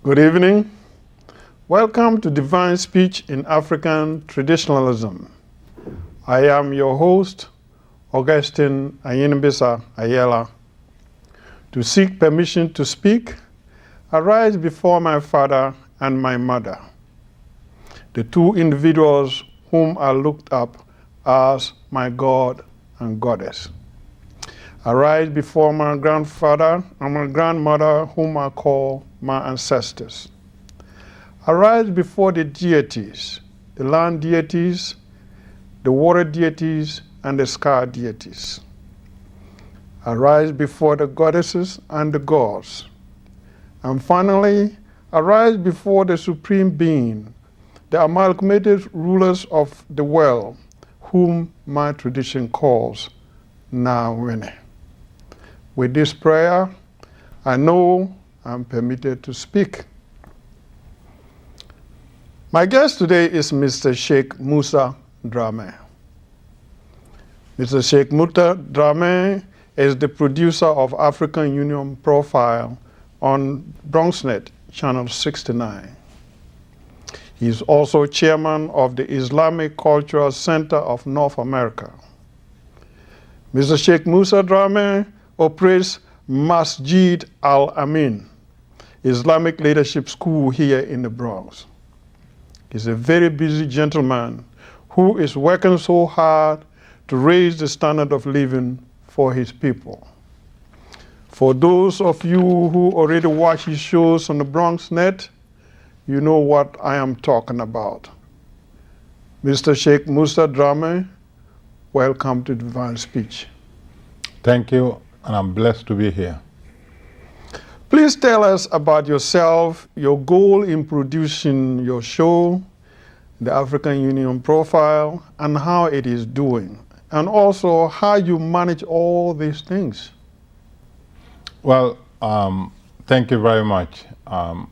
Good evening. Welcome to Divine Speech in African Traditionalism. I am your host, Augustine Ayinibisah Ayelah. To seek permission to speak, I rise before my father and my mother, the two individuals whom I looked up as my God and Goddess. I rise before my grandfather and my grandmother, whom I call my ancestors. I rise before the deities, the land deities, the water deities, and the sky deities. I rise before the goddesses and the gods. And finally, I rise before the Supreme Being, the amalgamated rulers of the world, whom my tradition calls Nawene. With this prayer, I know I'm permitted to speak. My guest today is Mr. Sheikh Moussa Drammeh. Mr. Sheikh Moussa Drammeh is the producer of African Union Profile on BronxNet, Channel 69. He is also chairman of the Islamic Cultural Center of North America. Mr. Sheikh Moussa Drammeh operates Masjid Al-Amin, Islamic Leadership School here in the Bronx. He's a very busy gentleman who is working so hard to raise the standard of living for his people. For those of you who already watch his shows on the BronxNet, you know what I am talking about. Mr. Sheikh Moussa Drammeh, welcome to Divine Speech. Thank you, and I'm blessed to be here. Please tell us about yourself, your goal in producing your show, the African Union Profile, and how it is doing, and also how you manage all these things. Well, thank you very much.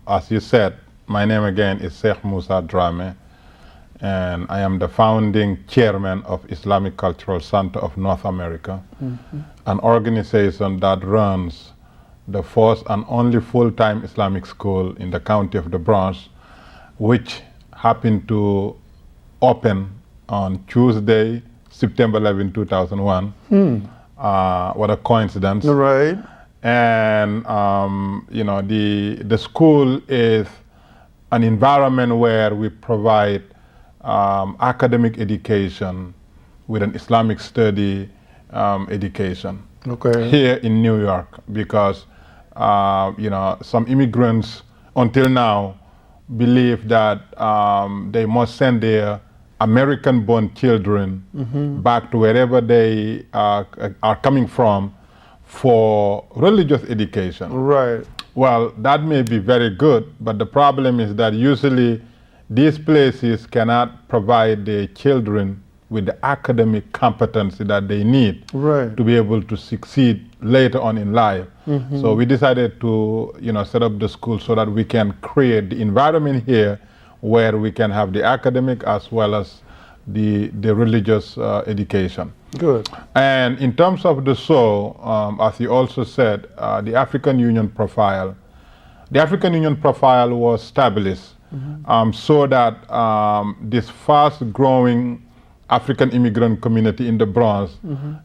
As you said, my name again is Sheikh Moussa Drammeh, and I am the founding chairman of Islamic Cultural Center of North America, an organization that runs the first and only full-time Islamic school in the county of the Bronx, which happened to open on Tuesday, September 11, 2001. What a coincidence. Right. And the school is an environment where we provide academic education with an Islamic study education here in New York, because some immigrants until now believe that they must send their American-born children back to wherever they are coming from for religious education. Right. Well, that may be very good, but the problem is that usually these places cannot provide their children with the academic competency that they need to be able to succeed later on in life. So we decided to set up the school so that we can create the environment here where we can have the academic as well as the religious education. Good. And in terms of the show, as you also said, the African Union Profile. The African Union Profile was established so that this fast-growing African immigrant community in the Bronx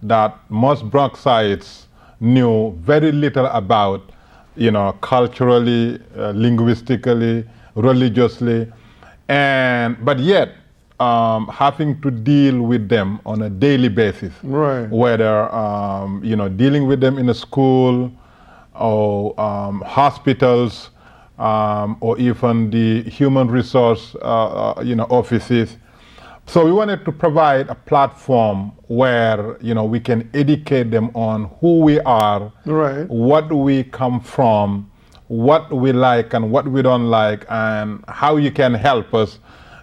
that most Bronxites knew very little about, culturally, linguistically, religiously, but yet having to deal with them on a daily basis, whether dealing with them in a school or hospitals or even the human resource offices. So we wanted to provide a platform where we can educate them on who we are, what we come from, what we like and what we don't like, and how you can help us,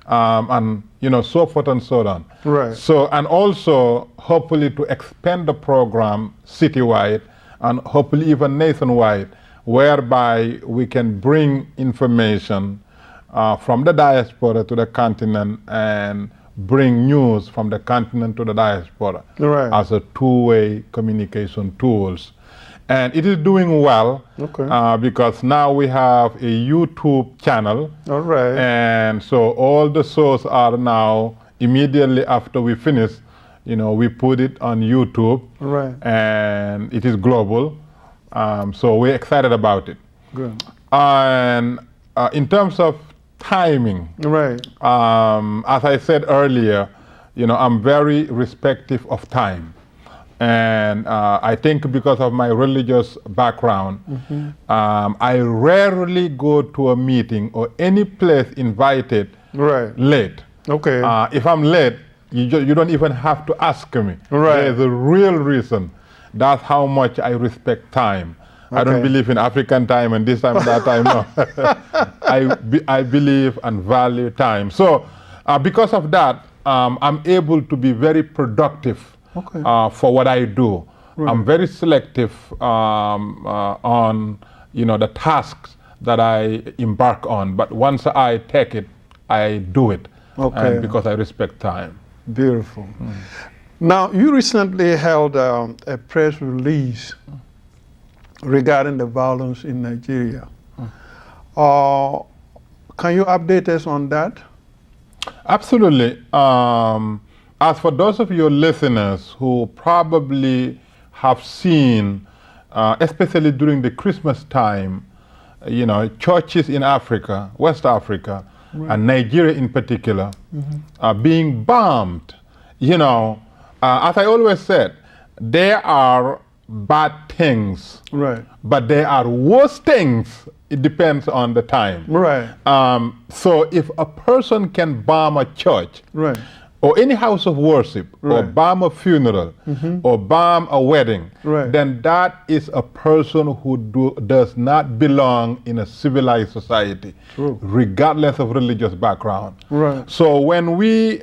and so forth and so on. So, and also hopefully to expand the program citywide and hopefully even nationwide, whereby we can bring information from the diaspora to the continent and bring news from the continent to the diaspora as a two-way communication tools. And it is doing well Okay. because now we have a YouTube channel. All right. And so all the shows are now, immediately after we finish, we put it on YouTube. Right. And it is global. So we're excited about it. Good. And in terms of timing, Right. as I said earlier, I'm very respectful of time. And I think because of my religious background, I rarely go to a meeting or any place invited Right. late. Okay. If I'm late, you don't even have to ask me. Right. There's a real reason. That's how much I respect time. I don't Okay. believe in African time and this time and that time. No. I believe and value time. So because of that, I'm able to be very productive Okay. for what I do. Right. I'm very selective on the tasks that I embark on. But once I take it, I do it. Okay. And because I respect time. Beautiful. Now, you recently held a press release regarding the violence in Nigeria. Can you update us on that? Absolutely. As for those of your listeners who probably have seen, especially during the Christmas time, churches in Africa, West Africa, and Nigeria in particular, are being bombed. As I always said, there are bad things, Right. but there are worse things. It depends on the time. Right. So if a person can bomb a church, Right. or any house of worship, or Right. bomb a funeral, or bomb a wedding, Right. then that is a person who does not belong in a civilized society, True. regardless of religious background. Right. So when we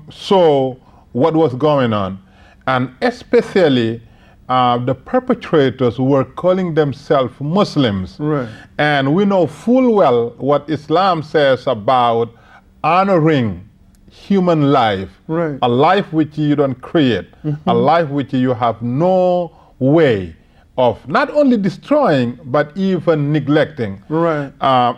saw what was going on, and especially the perpetrators were calling themselves Muslims, Right. and we know full well what Islam says about honoring human life, Right. a life which you don't create, a life which you have no way of not only destroying but even neglecting, Right.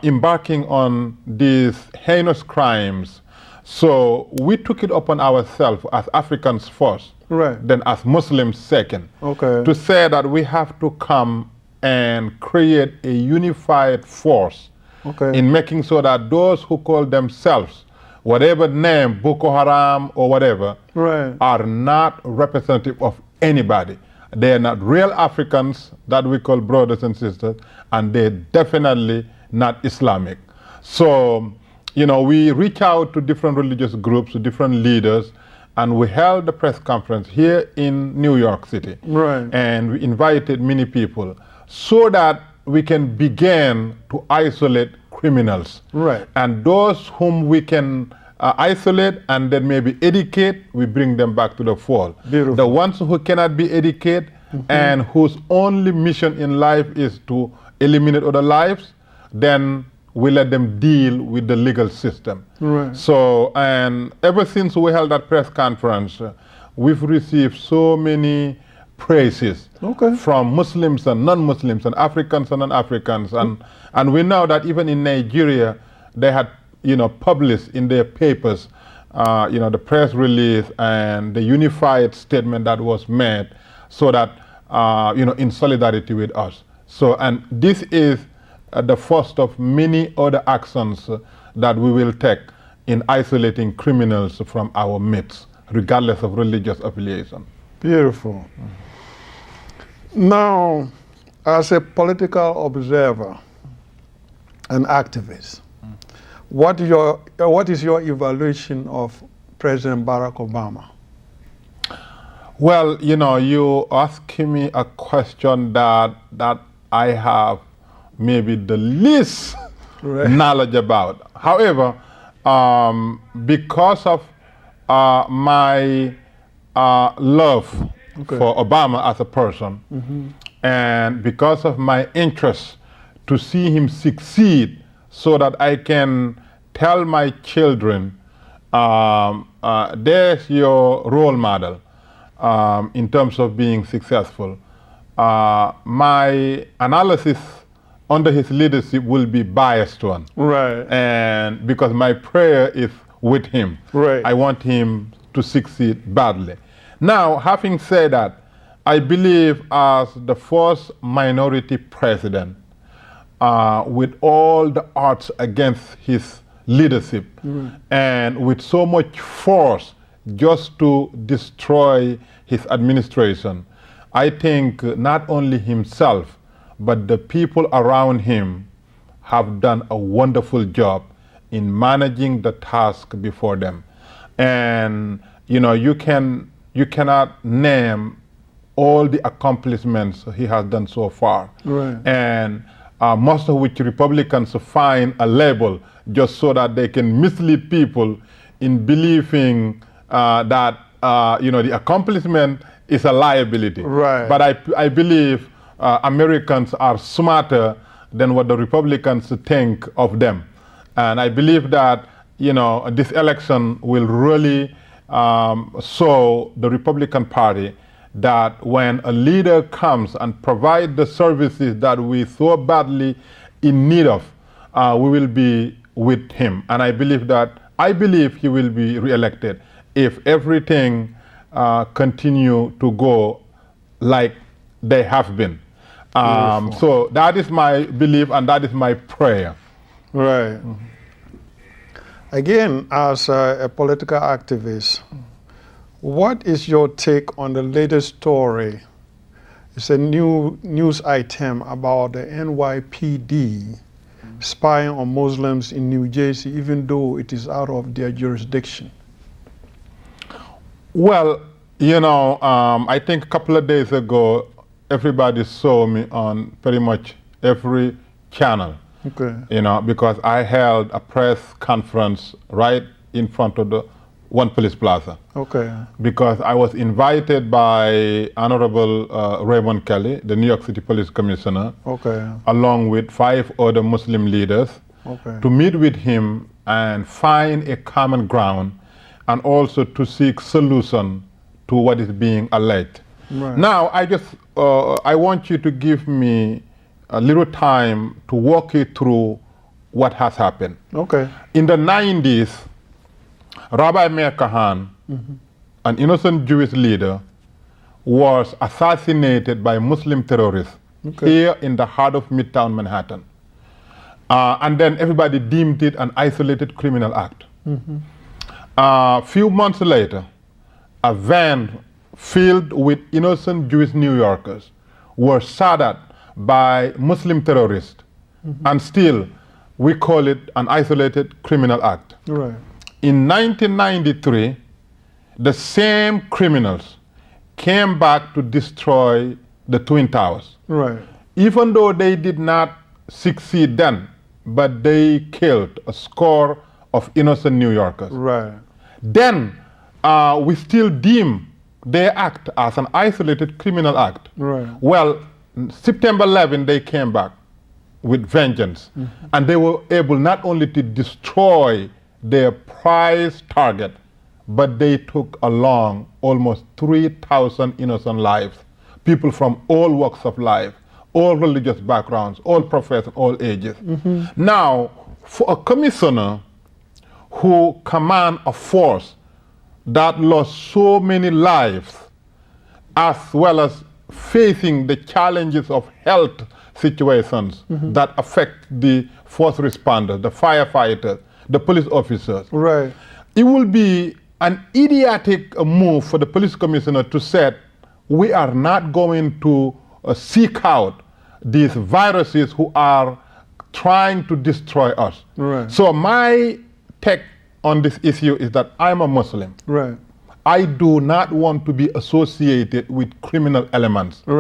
embarking on these heinous crimes. So we took it upon ourselves as Africans first, Right. then as Muslims second, Okay. to say that we have to come and create a unified force Okay. in making sure that those who call themselves whatever name, Boko Haram or whatever, Right. are not representative of anybody. They are not real Africans that we call brothers and sisters, and they're definitely not Islamic. So, we reach out to different religious groups, to different leaders, and we held a press conference here in New York City. Right. And we invited many people so that we can begin to isolate criminals. Right. And those whom we can isolate and then maybe educate, we bring them back to the fold. Beautiful. The ones who cannot be educated and whose only mission in life is to eliminate other lives, then we let them deal with the legal system. Right. So, and ever since we held that press conference, we've received so many praises Okay. from Muslims and non-Muslims and Africans and non-Africans. And we know that even in Nigeria, they had, published in their papers, the press release and the unified statement that was made so that, in solidarity with us. So, and this is the first of many other actions that we will take in isolating criminals from our midst, regardless of religious affiliation. Beautiful. Now, as a political observer and activist, what is your evaluation of President Barack Obama? Well, you asking me a question that I have maybe the least Right. knowledge about. However, because of my love for Obama as a person, and because of my interest to see him succeed so that I can tell my children, there's your role model in terms of being successful. my analysis under his leadership will be biased one. Right. And because my prayer is with him. Right. I want him to succeed badly. Now, having said that, I believe as the first minority president, with all the odds against his leadership, and with so much force just to destroy his administration, I think not only himself, but the people around him have done a wonderful job in managing the task before them. And you cannot name all the accomplishments he has done so far. Right. And most of which Republicans find a label just so that they can mislead people in believing that the accomplishment is a liability. Right. But I believe Americans are smarter than what the Republicans think of them. And I believe that this election will really show the Republican Party that when a leader comes and provides the services that we so badly in need of, we will be with him. And I believe he will be reelected if everything continue to go like they have been. So that is my belief and that is my prayer. Right. Again, as a political activist, what is your take on the latest story? It's a new news item about the NYPD spying on Muslims in New Jersey, even though it is out of their jurisdiction. Well, I think a couple of days ago, everybody saw me on pretty much every channel. Okay. Because I held a press conference right in front of the One Police Plaza. Okay. Because I was invited by Honorable Raymond Kelly, the New York City Police Commissioner, okay, along with 5 other Muslim leaders, okay, to meet with him and find a common ground and also to seek solution to what is being alleged. Right. Now, I want you to give me a little time to walk you through what has happened. Okay. In the 90s, Rabbi Meir Kahan, an innocent Jewish leader, was assassinated by Muslim terrorists here in the heart of Midtown Manhattan. And then everybody deemed it an isolated criminal act. A few months later, a van filled with innocent Jewish New Yorkers were shot at by Muslim terrorists. And still, we call it an isolated criminal act. Right. In 1993, the same criminals came back to destroy the Twin Towers. Right. Even though they did not succeed then, but they killed a score of innocent New Yorkers. Right. Then we still deem their act as an isolated criminal act. Right. Well, September 11, they came back with vengeance. And they were able not only to destroy their prize target, but they took along almost 3,000 innocent lives, people from all walks of life, all religious backgrounds, all professions, all ages. Now, for a commissioner who commands a force that lost so many lives, as well as facing the challenges of health situations that affect the first responders, the firefighters, the police officers. Right. It will be an idiotic move for the police commissioner to say, we are not going to seek out these viruses who are trying to destroy us. Right. So my take on this issue is that I'm a Muslim. Right. I do not want to be associated with criminal elements. Right.